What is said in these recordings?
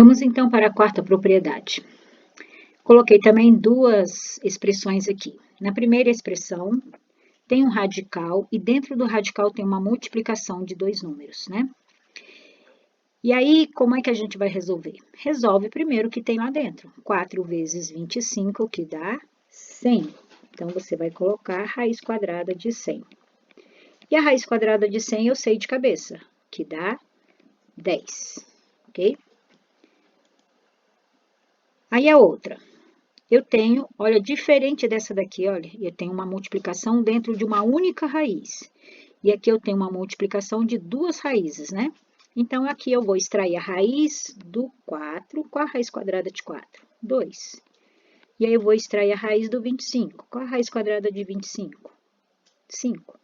Vamos então para a quarta propriedade. Coloquei também duas expressões aqui. Na primeira expressão, tem um radical e dentro do radical tem uma multiplicação de dois números, né? E aí, como é que a gente vai resolver? Resolve primeiro o que tem lá dentro. 4 vezes 25, que dá 100. Então, você vai colocar a raiz quadrada de 100. E a raiz quadrada de 100 eu sei de cabeça, que dá 10, ok? Aí a outra, eu tenho, olha, diferente dessa daqui, olha, eu tenho uma multiplicação dentro de uma única raiz. E aqui eu tenho uma multiplicação de duas raízes, né? Então, aqui eu vou extrair a raiz do 4, qual a raiz quadrada de 4? 2. E aí eu vou extrair a raiz do 25, qual a raiz quadrada de 25? 5.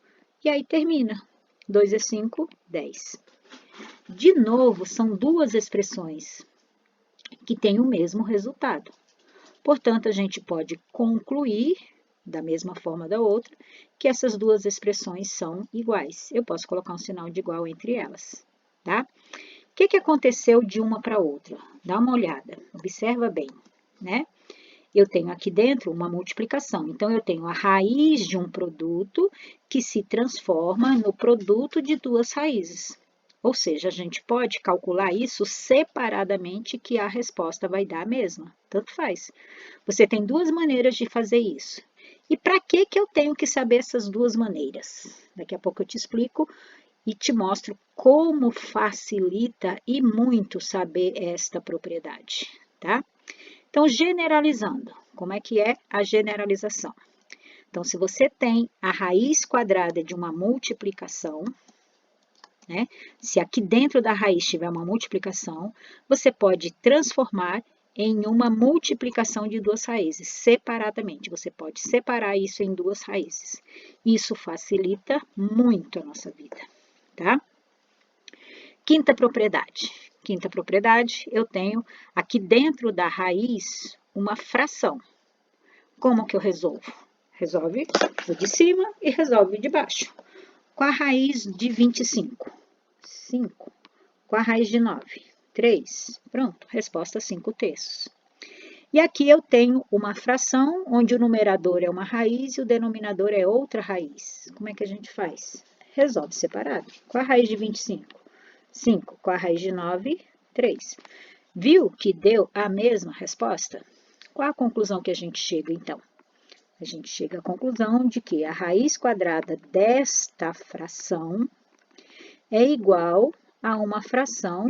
E aí termina, 2 é 5, 10. De novo, são duas expressões que têm o mesmo resultado. Portanto, a gente pode concluir, da mesma forma da outra, que essas duas expressões são iguais. Eu posso colocar um sinal de igual entre elas, tá? O que aconteceu de uma para outra? Dá uma olhada, observa bem, né? Eu tenho aqui dentro uma multiplicação. Então, eu tenho a raiz de um produto que se transforma no produto de duas raízes. Ou seja, a gente pode calcular isso separadamente que a resposta vai dar a mesma. Tanto faz. Você tem duas maneiras de fazer isso. E para que eu tenho que saber essas duas maneiras? Daqui a pouco eu te explico e te mostro como facilita e muito saber esta propriedade, tá? Então, generalizando, como é que é a generalização? Então, se você tem a raiz quadrada de uma multiplicação, né? Se aqui dentro da raiz tiver uma multiplicação, você pode transformar em uma multiplicação de duas raízes, separadamente. Você pode separar isso em duas raízes. Isso facilita muito a nossa vida, tá? Quinta propriedade. Quinta propriedade, eu tenho aqui dentro da raiz uma fração. Como que eu resolvo? Resolve o de cima e resolve o de baixo. Qual a raiz de 25? 5. Qual a raiz de 9? 3. Pronto, resposta 5/3. E aqui eu tenho uma fração onde o numerador é uma raiz e o denominador é outra raiz. Como é que a gente faz? Resolve separado. Qual a raiz de 25? 5. Qual a raiz de 9? 3. Viu que deu a mesma resposta? Qual a conclusão que a gente chega, então? A gente chega à conclusão de que a raiz quadrada desta fração é igual a uma fração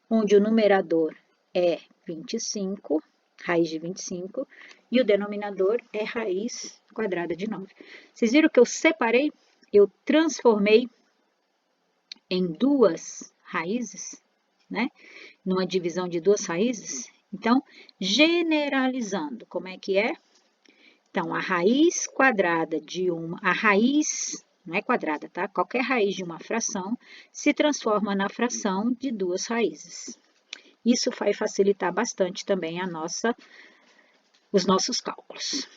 onde o numerador é 25, raiz de 25, e o denominador é raiz quadrada de 9. Vocês viram que eu separei? Eu transformei em duas raízes, né? Numa divisão de duas raízes. Então, generalizando, como é que é? Então, a raiz quadrada de uma... A raiz, não é quadrada, tá? Qualquer raiz de uma fração se transforma na fração de duas raízes. Isso vai facilitar bastante também os nossos cálculos.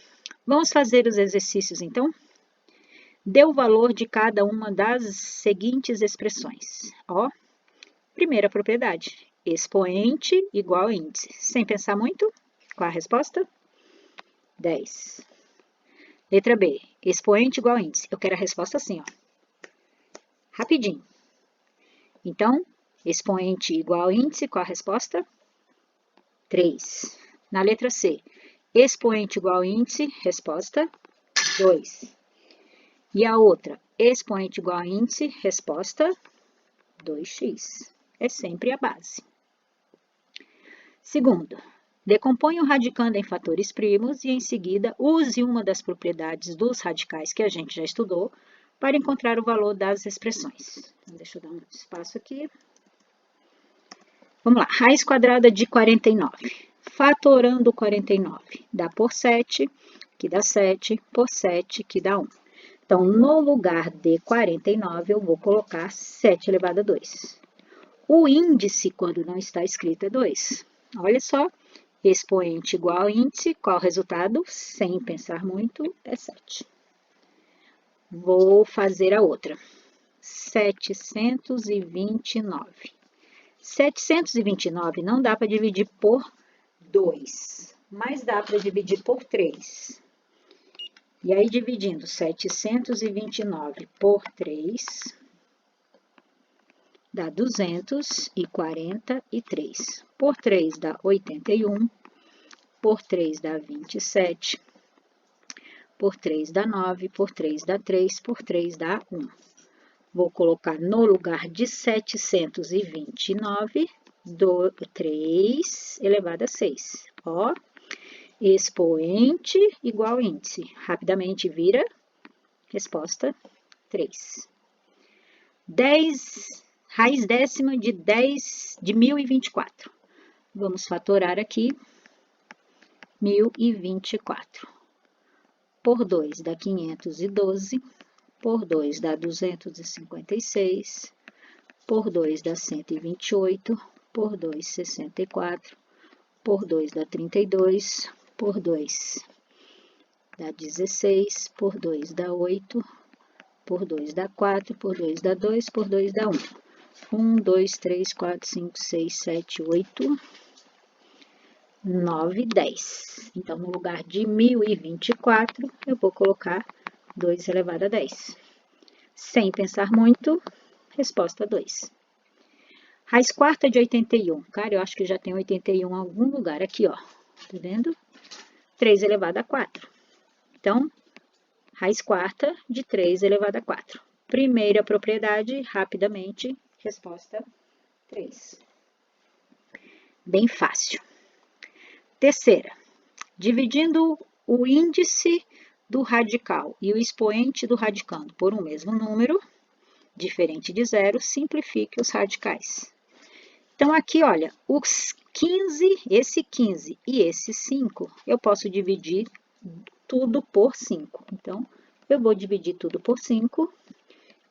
Vamos fazer os exercícios, então? Dê o valor de cada uma das seguintes expressões. Ó, primeira propriedade, expoente igual índice. Sem pensar muito, qual a resposta? 10. Letra B, expoente igual índice. Eu quero a resposta assim, ó. Rapidinho. Então, expoente igual índice, qual a resposta? 3. Na letra C, expoente igual índice, resposta 2. E a outra, expoente igual a índice, resposta 2x. É sempre a base. Segundo, decompõe o radicando em fatores primos e, em seguida, use uma das propriedades dos radicais que a gente já estudou para encontrar o valor das expressões. Então, deixa eu dar um espaço aqui. Vamos lá, raiz quadrada de 49. Fatorando 49, dá por 7, que dá 7, por 7, que dá 1. Então, no lugar de 49, eu vou colocar 7 elevado a 2. O índice, quando não está escrito, é 2. Olha só, expoente igual a índice, qual o resultado? Sem pensar muito, é 7. Vou fazer a outra. 729. 729 não dá para dividir por 2, mas dá para dividir por 3. E aí, dividindo 729 por 3, dá 243. Por 3 dá 81, por 3 dá 27, por 3 dá 9, por 3 dá 3, por 3 dá 1. Vou colocar no lugar de 729, 3 elevado a 6. Ó, expoente igual índice. Rapidamente vira resposta 3. 10, raiz décima de 1024. Vamos fatorar aqui 1024. Por 2 dá 512, por 2 dá 256, por 2 dá 128, por 2, 64, por 2 dá 32, por 2 dá 16, por 2 dá 8, por 2 dá 4, por 2 dá 2, por 2 dá 1. 1, 2, 3, 4, 5, 6, 7, 8, 9, 10. Então, no lugar de 1024, eu vou colocar 2 elevado a 10. Sem pensar muito, resposta 2. Raiz quarta de 81. Cara, eu acho que já tem 81 em algum lugar aqui, ó. Tá vendo? 3 elevado a 4. Então, raiz quarta de 3 elevado a 4. Primeira propriedade, rapidamente, resposta 3. Bem fácil. Terceira, dividindo o índice do radical e o expoente do radicando por um mesmo número, diferente de zero, simplifique os radicais. Então, aqui, olha, os 15, esse 15 e esse 5, eu posso dividir tudo por 5. Então, eu vou dividir tudo por 5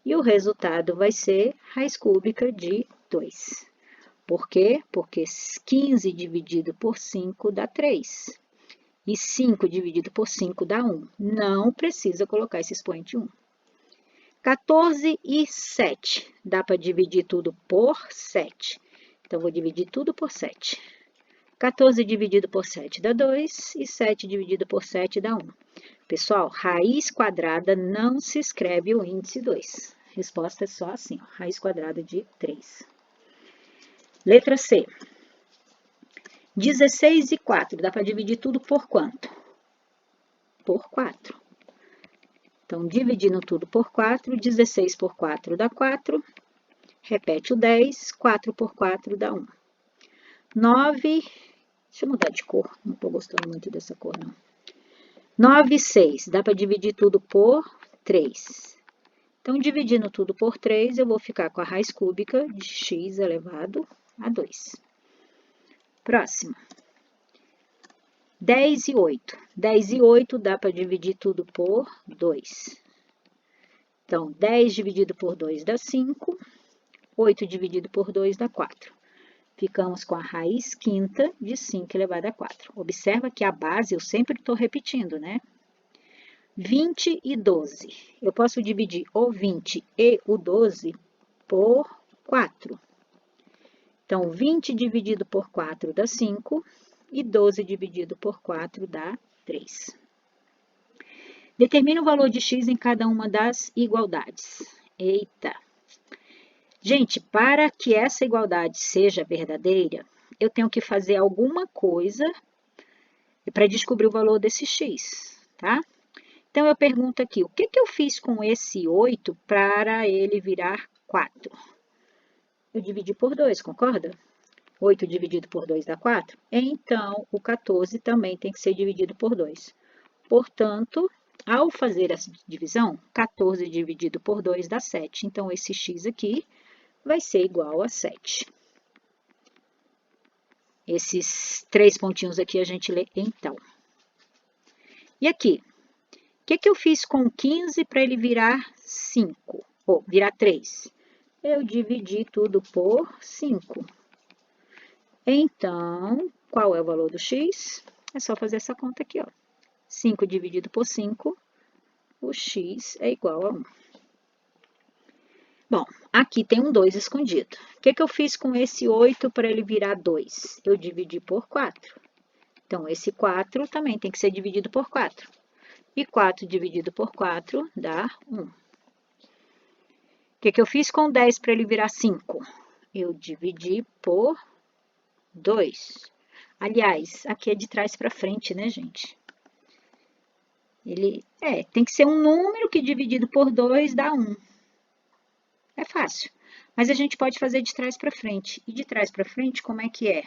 e o resultado vai ser raiz cúbica de 2. Por quê? Porque 15 dividido por 5 dá 3. E 5 dividido por 5 dá 1. Não precisa colocar esse expoente 1. 14 e 7. Dá para dividir tudo por 7. Então, vou dividir tudo por 7. 14 dividido por 7 dá 2. E 7 dividido por 7 dá 1. Pessoal, raiz quadrada não se escreve o índice 2. Resposta é só assim, ó, raiz quadrada de 3. Letra C. 16 e 4. Dá para dividir tudo por quanto? Por 4. Então, dividindo tudo por 4, 16 por 4 dá 4. Repete o 10, 4 por 4 dá 1. 9, deixa eu mudar de cor, não estou gostando muito dessa cor, não. 9 e 6, dá para dividir tudo por 3. Então, dividindo tudo por 3, eu vou ficar com a raiz cúbica de x elevado a 2. Próximo. 10 e 8. 10 e 8 dá para dividir tudo por 2. Então, 10 dividido por 2 dá 5. 8 dividido por 2 dá 4. Ficamos com a raiz quinta de 5 elevado a 4. Observa que a base eu sempre estou repetindo, né? 20 e 12. Eu posso dividir o 20 e o 12 por 4. Então, 20 dividido por 4 dá 5 e 12 dividido por 4 dá 3. Determine o valor de x em cada uma das igualdades. Eita! Gente, para que essa igualdade seja verdadeira, eu tenho que fazer alguma coisa para descobrir o valor desse x, tá? Então, eu pergunto aqui, o que eu fiz com esse 8 para ele virar 4? Eu dividi por 2, concorda? 8 dividido por 2 dá 4? Então, o 14 também tem que ser dividido por 2. Portanto, ao fazer essa divisão, 14 dividido por 2 dá 7. Então, esse x aqui vai ser igual a 7. Esses 3 pontinhos aqui a gente lê então. E aqui? O que eu fiz com 15 para ele virar 5? Ou virar 3? Eu dividi tudo por 5. Então, qual é o valor do x? É só fazer essa conta aqui, ó. 5 dividido por 5, o x é igual a 1. Bom, aqui tem um 2 escondido. O que eu fiz com esse 8 para ele virar 2? Eu dividi por 4. Então, esse 4 também tem que ser dividido por 4. E 4 dividido por 4 dá 1. O que eu fiz com 10 para ele virar 5? Eu dividi por 2. Aliás, aqui é de trás para frente, né, gente? Tem que ser um número que dividido por 2 dá 1. É fácil. Mas a gente pode fazer de trás para frente. E de trás para frente, como é que é?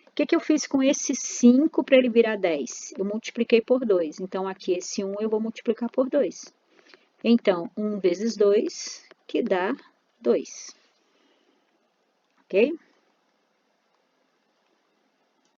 O que eu fiz com esse 5 para ele virar 10? Eu multipliquei por 2. Então, aqui esse 1 eu vou multiplicar por 2. Então, 1 vezes 2, que dá 2. Ok?